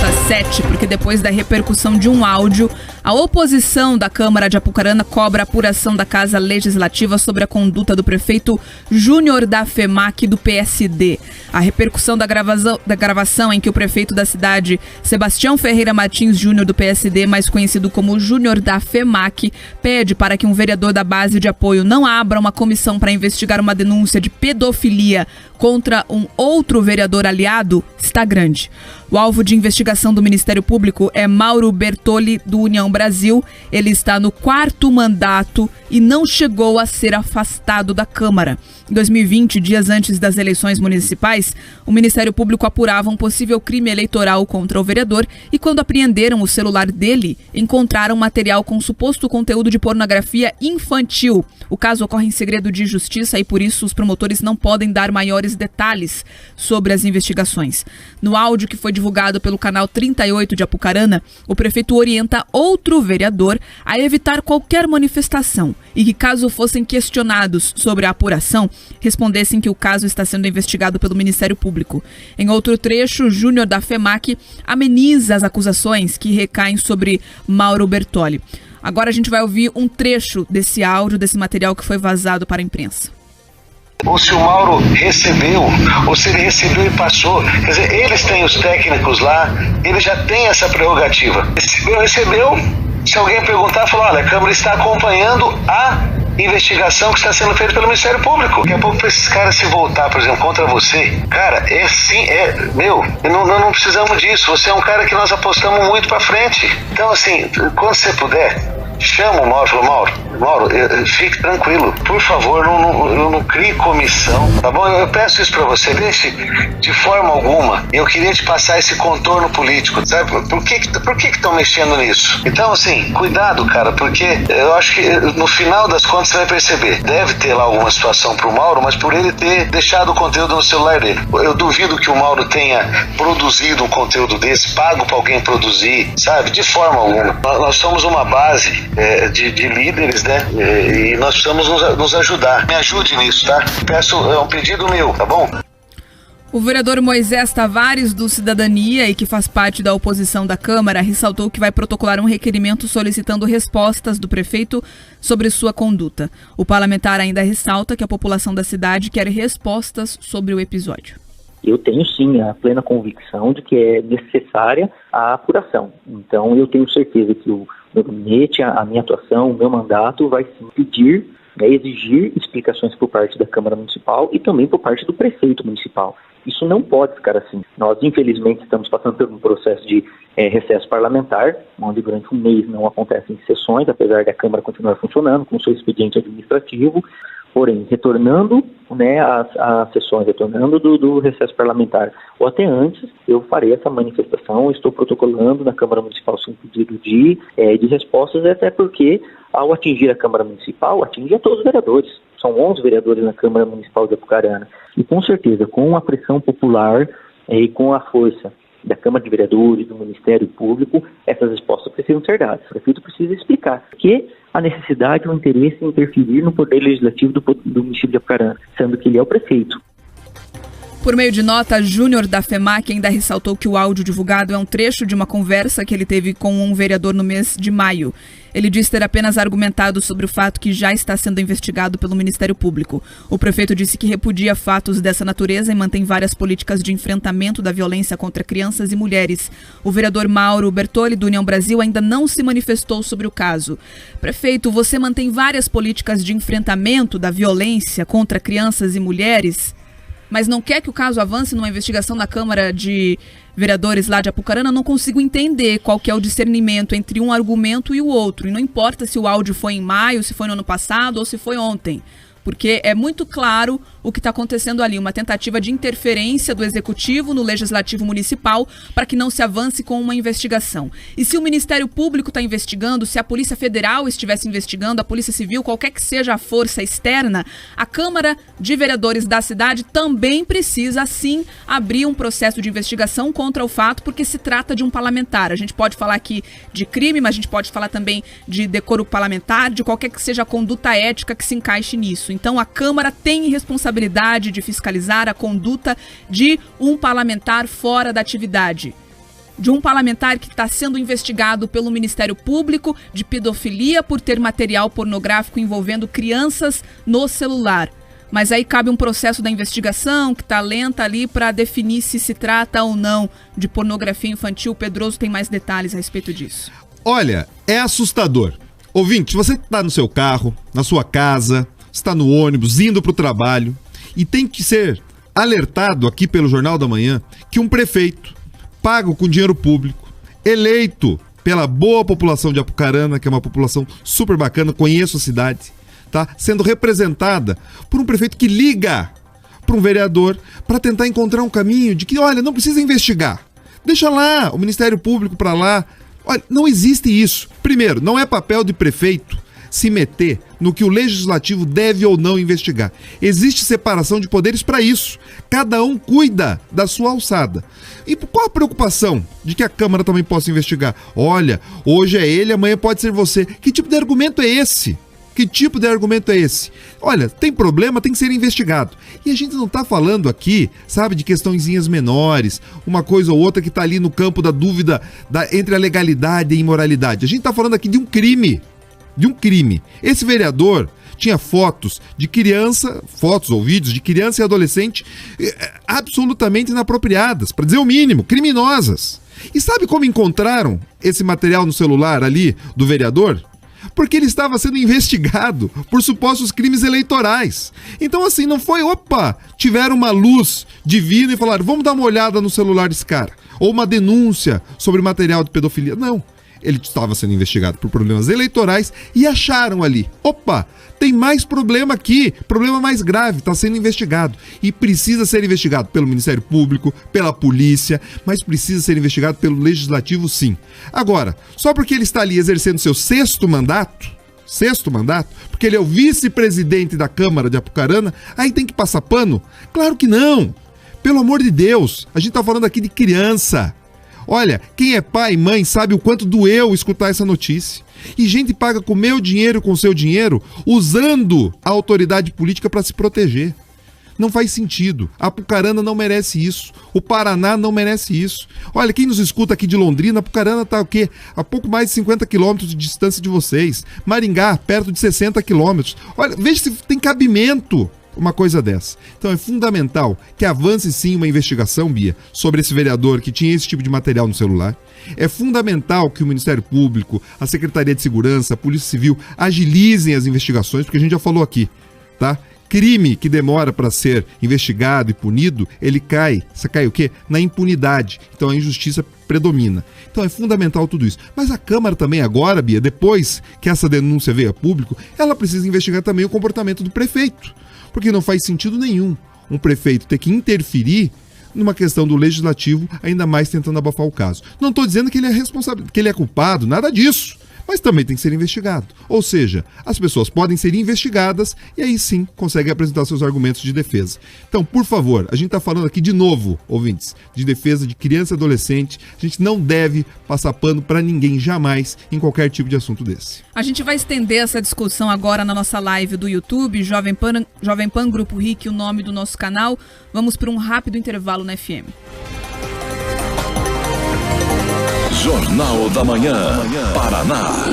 nota 7, porque depois da repercussão de um áudio, a oposição da Câmara de Apucarana cobra a apuração da Casa Legislativa sobre a conduta do prefeito Júnior da FEMAC do PSD. A repercussão da gravação em que o prefeito da cidade, Sebastião Ferreira Martins Júnior do PSD, mais conhecido como Júnior da FEMAC, pede para que um vereador da base de apoio não abra uma comissão para investigar uma denúncia de pedofilia contra um outro vereador aliado, está grande. O alvo de investigação do Ministério Público é Mauro Bertoli, do União Brasil. Ele está no 4º mandato e não chegou a ser afastado da Câmara. Em 2020, dias antes das eleições municipais, o Ministério Público apurava um possível crime eleitoral contra o vereador e, quando apreenderam o celular dele, encontraram material com suposto conteúdo de pornografia infantil. O caso ocorre em segredo de justiça e, por isso, os promotores não podem dar maiores detalhes sobre as investigações. No áudio que foi divulgado pelo canal 38 de Apucarana, o prefeito orienta outro vereador a evitar qualquer manifestação e que, caso fossem questionados sobre a apuração, respondessem que o caso está sendo investigado pelo Ministério Público. Em outro trecho, Júnior da FEMAC ameniza as acusações que recaem sobre Mauro Bertoli. Agora a gente vai ouvir um trecho desse áudio, desse material que foi vazado para a imprensa. Ou se o Mauro recebeu, ou se ele recebeu e passou. Quer dizer, eles têm os técnicos lá, eles já têm essa prerrogativa. Recebeu. Se alguém perguntar, falar, olha, a Câmara está acompanhando a investigação que está sendo feita pelo Ministério Público. Daqui a pouco, para esses caras se voltar, por exemplo, contra você, cara, não precisamos disso. Você é um cara que nós apostamos muito para frente. Então, assim, quando você puder, chama o Mauro, fala, Mauro, fique tranquilo, por favor, não crie comissão, tá bom? Eu peço isso pra você, deixe de forma alguma. Eu queria te passar esse contorno político, sabe? Por que estão mexendo nisso? Então, assim, cuidado, cara, porque eu acho que no final das contas você vai perceber, deve ter lá alguma situação pro Mauro, mas por ele ter deixado o conteúdo no celular dele. Eu duvido que o Mauro tenha produzido um conteúdo desse, pago pra alguém produzir, sabe? De forma alguma. Nós somos uma base de líderes, né? E nós precisamos nos ajudar. Me ajude nisso, tá? Peço, é um pedido meu, tá bom? O vereador Moisés Tavares, do Cidadania e que faz parte da oposição da Câmara, ressaltou que vai protocolar um requerimento solicitando respostas do prefeito sobre sua conduta. O parlamentar ainda ressalta que a população da cidade quer respostas sobre o episódio. Eu tenho sim a plena convicção de que é necessária a apuração. Então eu tenho certeza que o meu gabinete, a minha atuação, o meu mandato vai sim pedir, exigir explicações por parte da Câmara Municipal e também por parte do prefeito municipal. Isso não pode ficar assim. Nós, infelizmente, estamos passando por um processo de recesso parlamentar, onde durante um mês não acontecem sessões, apesar da Câmara continuar funcionando com seu expediente administrativo. Porém, retornando, né, às sessões, retornando do recesso parlamentar ou até antes, eu farei essa manifestação, estou protocolando na Câmara Municipal sem pedido de respostas, até porque, ao atingir a Câmara Municipal, atinge a todos os vereadores. São 11 vereadores na Câmara Municipal de Apucarana. E com certeza, com a pressão popular e com a força da Câmara de Vereadores, do Ministério Público, essas respostas precisam ser dadas. O prefeito precisa explicar que a necessidade ou o interesse em interferir no poder legislativo do município de Apucarana, sendo que ele é o prefeito. Por meio de nota, Júnior da FEMAC ainda ressaltou que o áudio divulgado é um trecho de uma conversa que ele teve com um vereador no mês de maio. Ele disse ter apenas argumentado sobre o fato que já está sendo investigado pelo Ministério Público. O prefeito disse que repudia fatos dessa natureza e mantém várias políticas de enfrentamento da violência contra crianças e mulheres. O vereador Mauro Bertoli, do União Brasil, ainda não se manifestou sobre o caso. Prefeito, você mantém várias políticas de enfrentamento da violência contra crianças e mulheres, mas não quer que o caso avance numa investigação na Câmara de Vereadores lá de Apucarana? Não consigo entender qual que é o discernimento entre um argumento e o outro. E não importa se o áudio foi em maio, se foi no ano passado ou se foi ontem. Porque é muito claro o que está acontecendo ali, uma tentativa de interferência do Executivo no Legislativo Municipal para que não se avance com uma investigação. E se o Ministério Público está investigando, se a Polícia Federal estivesse investigando, a Polícia Civil, qualquer que seja a força externa, a Câmara de Vereadores da cidade também precisa, sim, abrir um processo de investigação contra o fato, porque se trata de um parlamentar. A gente pode falar aqui de crime, mas a gente pode falar também de decoro parlamentar, de qualquer que seja a conduta ética que se encaixe nisso. Então, a Câmara tem responsabilidade de fiscalizar a conduta de um parlamentar fora da atividade. de um parlamentar que está sendo investigado pelo Ministério Público de pedofilia por ter material pornográfico envolvendo crianças no celular. Mas aí cabe um processo da investigação que está lenta ali para definir se se trata ou não de pornografia infantil. O Pedroso tem mais detalhes a respeito disso. Olha, é assustador. Ouvinte, você está no seu carro, na sua casa, está no ônibus, indo para o trabalho e tem que ser alertado aqui pelo Jornal da Manhã que um prefeito, pago com dinheiro público, eleito pela boa população de Apucarana, que é uma população super bacana, conheço a cidade, tá? Sendo representada por um prefeito que liga para um vereador para tentar encontrar um caminho de que, olha, não precisa investigar. Deixa lá o Ministério Público para lá. Olha, não existe isso. Primeiro, não é papel de prefeito se meter no que o Legislativo deve ou não investigar. Existe separação de poderes para isso. Cada um cuida da sua alçada. E qual a preocupação de que a Câmara também possa investigar? Olha, hoje é ele, amanhã pode ser você. Que tipo de argumento é esse? Que tipo de argumento é esse? Olha, tem problema, tem que ser investigado. E a gente não está falando aqui, sabe, de questõezinhas menores, uma coisa ou outra que está ali no campo da dúvida entre a legalidade e a imoralidade. A gente está falando aqui de um crime. De um crime. Esse vereador tinha fotos de criança, fotos ou vídeos de criança e adolescente absolutamente inapropriadas, para dizer o mínimo, criminosas. E sabe como encontraram esse material no celular ali do vereador? Porque ele estava sendo investigado por supostos crimes eleitorais. Então assim, não foi, tiveram uma luz divina e falaram, vamos dar uma olhada no celular desse cara. Ou uma denúncia sobre material de pedofilia. Não. Ele estava sendo investigado por problemas eleitorais e acharam ali, tem mais problema aqui, problema mais grave, está sendo investigado. E precisa ser investigado pelo Ministério Público, pela polícia, mas precisa ser investigado pelo Legislativo sim. Agora, só porque ele está ali exercendo seu sexto mandato, porque ele é o vice-presidente da Câmara de Apucarana, aí tem que passar pano? Claro que não! Pelo amor de Deus, a gente está falando aqui de criança. Olha, quem é pai e mãe sabe o quanto doeu escutar essa notícia. E gente paga com meu dinheiro, com seu dinheiro, usando a autoridade política para se proteger. Não faz sentido. A Apucarana não merece isso. O Paraná não merece isso. Olha, quem nos escuta aqui de Londrina, Apucarana está o quê? A pouco mais de 50 quilômetros de distância de vocês. Maringá, perto de 60 quilômetros. Olha, veja se tem cabimento uma coisa dessa. Então é fundamental que avance sim uma investigação, Bia, sobre esse vereador que tinha esse tipo de material no celular. É fundamental que o Ministério Público, a Secretaria de Segurança, a Polícia Civil agilizem as investigações, porque a gente já falou aqui, tá? Crime que demora para ser investigado e punido, ele cai. Você cai o quê? Na impunidade. Então a injustiça predomina. Então é fundamental tudo isso. Mas a Câmara também agora, Bia, depois que essa denúncia veio a público, ela precisa investigar também o comportamento do prefeito. Porque não faz sentido nenhum um prefeito ter que interferir numa questão do Legislativo, ainda mais tentando abafar o caso. Não estou dizendo que ele é responsável, que ele é culpado, nada disso. Mas também tem que ser investigado. Ou seja, as pessoas podem ser investigadas e aí sim conseguem apresentar seus argumentos de defesa. Então, por favor, a gente está falando aqui de novo, ouvintes, de defesa de criança e adolescente. A gente não deve passar pano para ninguém jamais em qualquer tipo de assunto desse. A gente vai estender essa discussão agora na nossa live do YouTube, Jovem Pan Grupo RIC, o nome do nosso canal. Vamos para um rápido intervalo na FM. Jornal da Manhã, Paraná.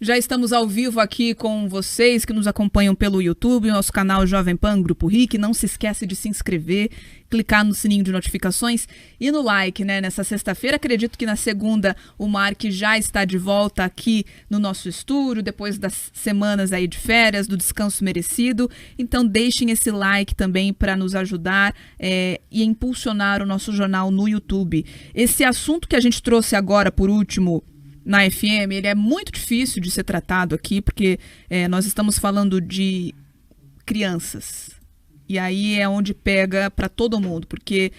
Já estamos ao vivo aqui com vocês que nos acompanham pelo YouTube, nosso canal Jovem Pan Grupo RIC. Não se esquece de se inscrever, clicar no sininho de notificações e no like, né? Nessa sexta-feira, acredito que na segunda o Mark já está de volta aqui no nosso estúdio, depois das semanas aí de férias, do descanso merecido. Então deixem esse like também para nos ajudar e impulsionar o nosso jornal no YouTube. Esse assunto que a gente trouxe agora, por último, na FM, ele é muito difícil de ser tratado aqui, porque nós estamos falando de crianças. E aí é onde pega para todo mundo, porque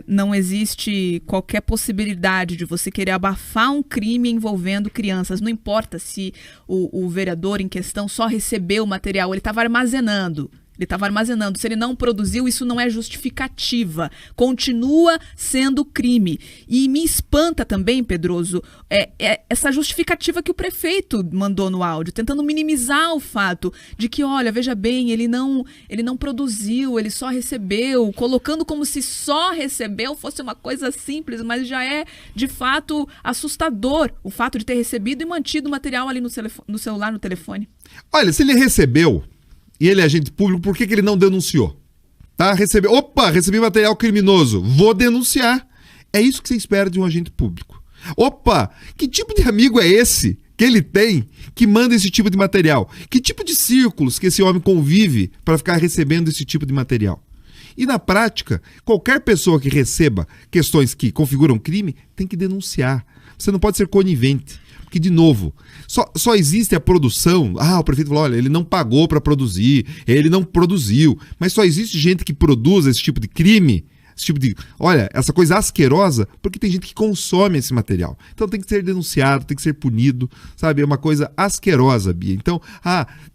não existe qualquer possibilidade de você querer abafar um crime envolvendo crianças. Não importa se o vereador em questão só recebeu o material, ele estava armazenando. Ele estava armazenando. Se ele não produziu, isso não é justificativa. Continua sendo crime. E me espanta também, Pedroso, essa justificativa que o prefeito mandou no áudio, tentando minimizar o fato de que, olha, veja bem, ele não produziu, ele só recebeu, colocando como se só recebeu fosse uma coisa simples, mas já é, de fato, assustador o fato de ter recebido e mantido o material ali no celular, no telefone. Olha, se ele recebeu e ele é agente público, por que ele não denunciou? Tá? Recebi material criminoso, vou denunciar. É isso que você espera de um agente público. Opa, que tipo de amigo é esse que ele tem que manda esse tipo de material? Que tipo de círculos que esse homem convive para ficar recebendo esse tipo de material? E na prática, qualquer pessoa que receba questões que configuram crime tem que denunciar. Você não pode ser conivente. Porque, de novo, só existe a produção. O prefeito falou, olha, ele não pagou para produzir, ele não produziu. Mas só existe gente que produz esse tipo de crime, esse tipo de, olha, essa coisa asquerosa, porque tem gente que consome esse material. Então tem que ser denunciado, tem que ser punido, sabe? É uma coisa asquerosa, Bia. Então,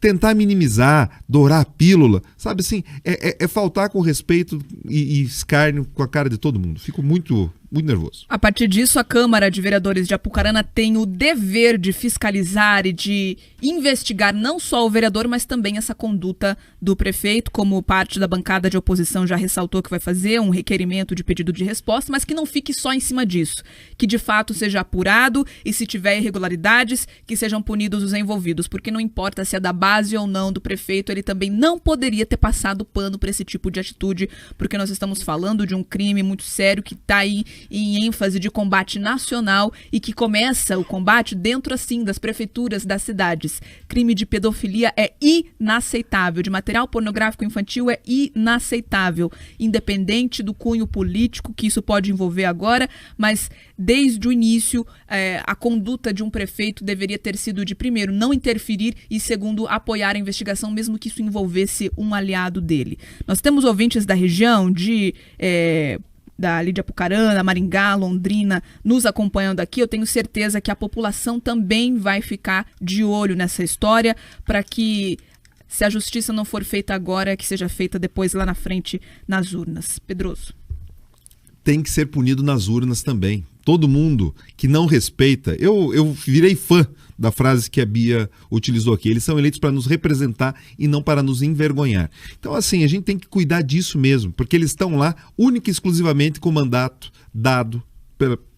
tentar minimizar, dourar a pílula, sabe assim, é faltar com respeito e escárnio com a cara de todo mundo. Fico muito nervoso. A partir disso, a Câmara de Vereadores de Apucarana tem o dever de fiscalizar e de investigar não só o vereador, mas também essa conduta do prefeito, como parte da bancada de oposição já ressaltou que vai fazer um requerimento de pedido de resposta, mas que não fique só em cima disso, que de fato seja apurado e, se tiver irregularidades, que sejam punidos os envolvidos, porque não importa se é da base ou não do prefeito, ele também não poderia ter passado pano para esse tipo de atitude, porque nós estamos falando de um crime muito sério que está aí em ênfase de combate nacional e que começa o combate dentro, assim, das prefeituras das cidades. Crime de pedofilia é inaceitável, de material pornográfico infantil é inaceitável, independente do cunho político que isso pode envolver agora, mas desde o início a conduta de um prefeito deveria ter sido de, primeiro, não interferir e, segundo, apoiar a investigação, mesmo que isso envolvesse um aliado dele. Nós temos ouvintes da região ali de Apucarana, Maringá, Londrina, nos acompanhando aqui. Eu tenho certeza que a população também vai ficar de olho nessa história para que, se a justiça não for feita agora, que seja feita depois lá na frente nas urnas. Pedroso. Tem que ser punido nas urnas também. Todo mundo que não respeita... Eu virei fã da frase que a Bia utilizou aqui. Eles são eleitos para nos representar e não para nos envergonhar. Então, assim, a gente tem que cuidar disso mesmo, porque eles estão lá única e exclusivamente com o mandato dado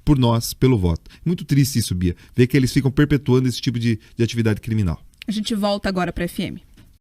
por nós, pelo voto. Muito triste isso, Bia, ver que eles ficam perpetuando esse tipo de atividade criminal. A gente volta agora para a FM.